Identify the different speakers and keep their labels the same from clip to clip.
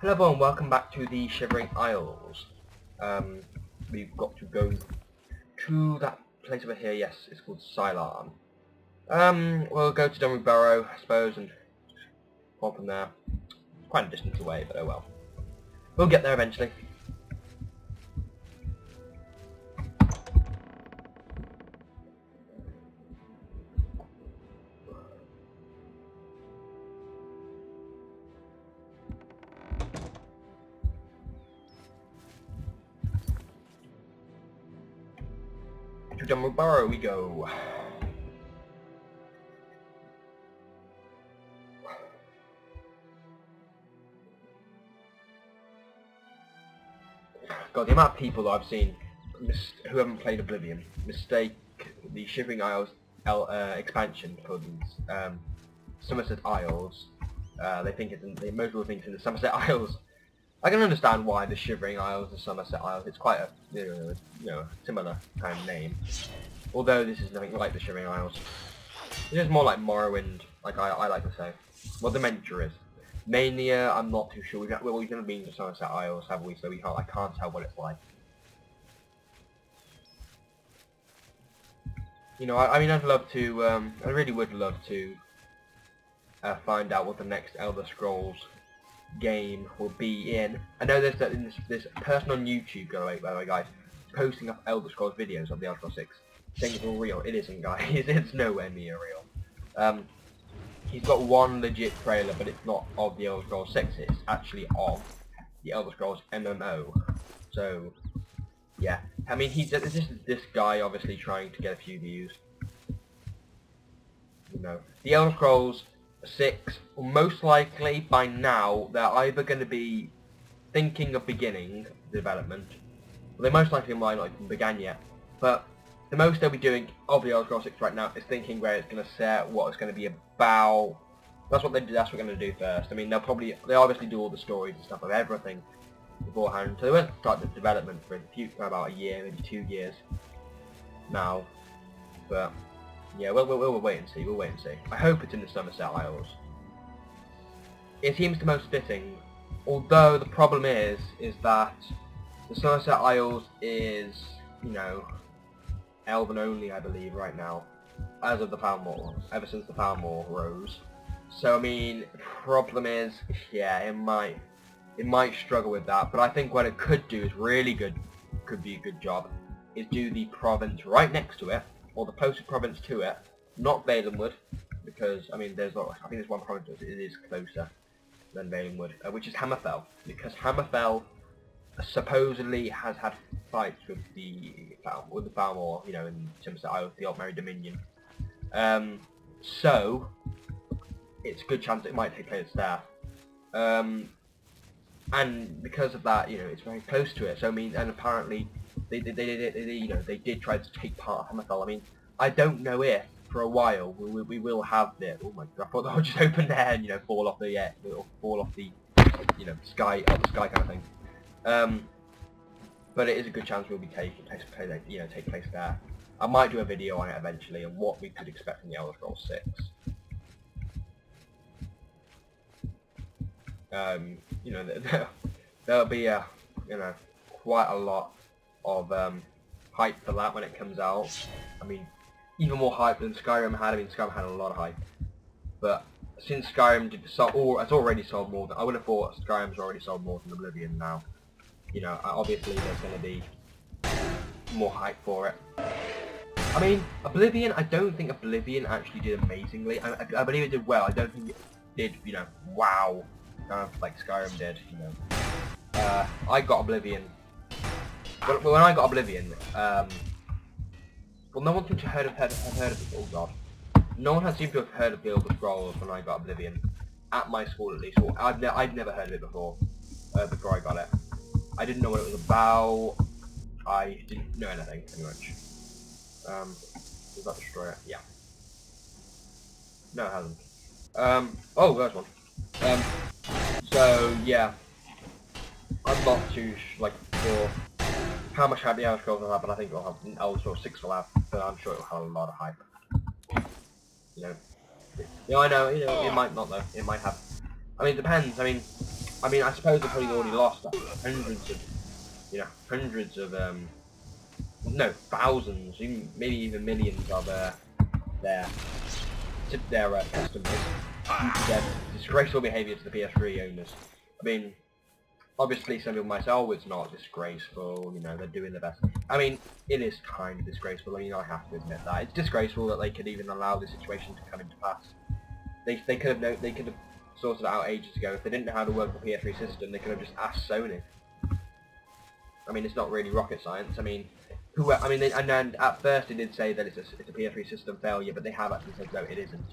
Speaker 1: Hello everyone, welcome back to the Shivering Isles. We've got to go to that place over here. Yes, it's called Cylon. We'll go to Dunwich Burrow, I suppose, and on from there. Quite a distance away, but oh well. We'll get there eventually. To Dunwich Burrow we go. God, the amount of people that I've seen who haven't played Oblivion mistake the Shivering Isles expansion for these Somerset Isles. They think it's most people think it's in the Somerset Isles. I can understand why the Shivering Isles, the Somerset Isles. It's quite a similar kind of name. Although this is nothing like the Shivering Isles. It's just more like Morrowind, like I like to say. Well, Dementia is. Mania, I'm not too sure. We've never been to Somerset Isles, have we? So I can't tell what it's like. You know, I mean, I'd love to. I really would love to find out what the next Elder Scrolls game will be in. I know there's this person on YouTube, by the way, guys, posting up Elder Scrolls videos of the Elder Scrolls 6, saying it's all real. It isn't, guys. It's nowhere near real. He's got one legit trailer, but it's not of the Elder Scrolls 6. It's actually of the Elder Scrolls MMO. So, yeah. I mean, this guy obviously trying to get a few views. You know, the Elder Scrolls 6, most likely by now, they're either going to be thinking of beginning development, well, they most likely might not even began yet, but the most they'll be doing of the Elder Scrolls 6 right now is thinking where it's going to set, what it's going to be about. That's what they're going to do first. I mean, they obviously do all the stories and stuff of everything beforehand, so they won't start the development for about a year, maybe 2 years now, but yeah, we'll wait and see. We'll wait and see. I hope it's in the Somerset Isles. It seems the most fitting, although the problem is that the Somerset Isles is, you know, Elven only, I believe, right now, as of the Falmore, ever since the Falmore rose. So I mean, problem is, yeah, it might struggle with that. But I think what it could do is could be a good job, is do the province right next to it, or the closest province to it, not Valenwood, because I mean, I think there's one province that is closer than Valenwood, which is Hammerfell, because Hammerfell supposedly has had fights with the Falmore, you know, in Somerset Isles, the Old Merry Dominion. So it's a good chance it might take place there. And because of that, you know, it's very close to it. So I mean, and apparently they did try to take part of Hammerfell. I mean, I don't know if for a while we will have this. Oh my god! I thought that would just open there and, you know, fall off the you know, sky kind of thing. But it is a good chance we'll be take place there. I might do a video on it eventually and what we could expect from the Elder Scrolls 6. You know, there'll be quite a lot of hype for that when it comes out. I mean, even more hype than Skyrim had. I mean, Skyrim had a lot of hype, but since Skyrim it's already sold more than, I would have thought Skyrim's already sold more than Oblivion now. You know, obviously there's going to be more hype for it. I mean, Oblivion, I don't think Oblivion actually did amazingly. I believe it did well. I don't think it did, you know, wow, kind of like Skyrim did, you know. I got Oblivion. When I got Oblivion, well, no one seemed to have heard of it. Oh god. No one had seemed to have heard of the Elder Scrolls when I got Oblivion. At my school, at least. Well, I'd never heard of it before I got it. I didn't know what it was about. I didn't know anything, pretty much. Does that destroy it? Yeah. No, it hasn't. Oh, there's one. So, yeah. I'm not too, sure how much hype the Elder Scrolls will have, but I think Elder Scrolls 6 will have, but I'm sure it will have a lot of hype. You know. Yeah, I know, you know, it might not though. It might have. I mean, it depends. I mean, I mean, I suppose they've probably already lost no, thousands, maybe even millions of their customers due to their disgraceful behaviour to the PS3 owners. I mean, obviously some people might say, oh, it's not disgraceful, you know, they're doing the best. I mean, it is kind of disgraceful, I mean, I have to admit that. It's disgraceful that they could even allow this situation to come into pass. They could have sorted it out ages ago. If they didn't know how to work the PS3 system, they could have just asked Sony. I mean, it's not really rocket science. I mean, and at first they did say that it's a PS3 system failure, but they have actually said no, it isn't.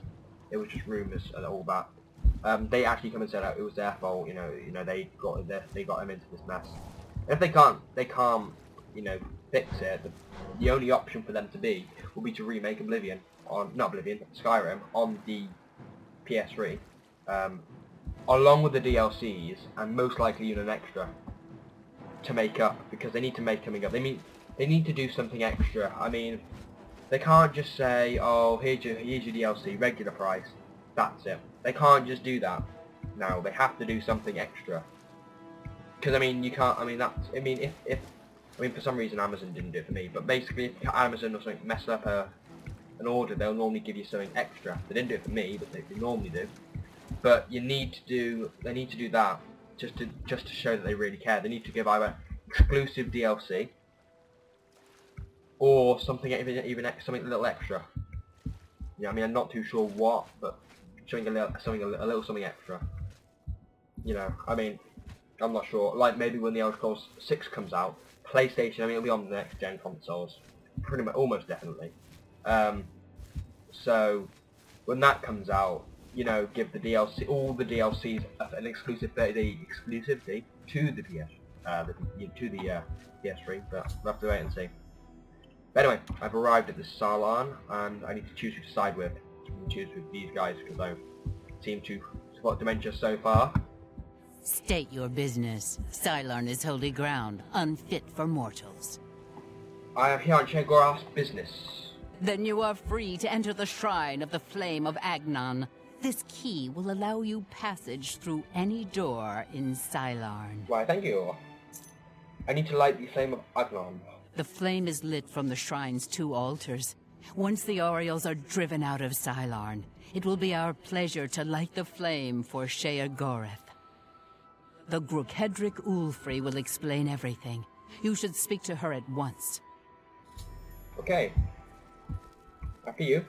Speaker 1: It was just rumours and all that. They actually come and said it was their fault. You know, they got them into this mess. And if they can't, you know, fix it, the only option for them will be to remake Skyrim on the PS3, along with the DLCs, and most likely even an extra to make up, because they need to make coming up. They need to do something extra. I mean, they can't just say, oh, here's your DLC, regular price, that's it. They can't just do that. Now they have to do something extra. Because I mean, you can't. I mean, if for some reason Amazon didn't do it for me, but basically, if Amazon or something messed up an order, they'll normally give you something extra. They didn't do it for me, but they normally do. But they need to do that just to show that they really care. They need to give either exclusive DLC or something even something a little extra. Yeah, I mean, I'm not too sure what, but showing a little something extra. You know, I mean, I'm not sure. Like maybe when the Elder Scrolls 6 comes out, PlayStation. I mean, it'll be on the next gen consoles, pretty much, almost definitely. So when that comes out, you know, give the DLC, all the DLCs, an exclusive 30-day exclusivity to the PS3. But we'll have to wait and see. But anyway, I've arrived at the Salon, and I need to choose who to side with. I'm going to choose with these guys because I seem to support dementia so far.
Speaker 2: State your business. Cylon is holy ground, unfit for mortals.
Speaker 1: I am here on Sheogorath's business.
Speaker 2: Then you are free to enter the Shrine of the Flame of Agnon. This key will allow you passage through any door in Cylon.
Speaker 1: Why, thank you. I need to light the Flame of Agnon.
Speaker 2: The flame is lit from the Shrine's 2 altars. Once the Orioles are driven out of Cylon, it will be our pleasure to light the flame for Sheogorath. The Grukedric Ulfri will explain everything. You should speak to her at once.
Speaker 1: Okay. After you.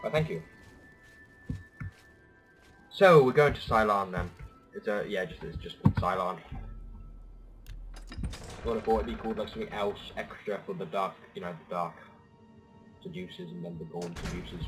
Speaker 1: Well, thank you. So we're going to Cylon then. It's just Cylon. I would have thought it'd be called like something else extra for the dark, you know, the dark seducers and then the born seducers.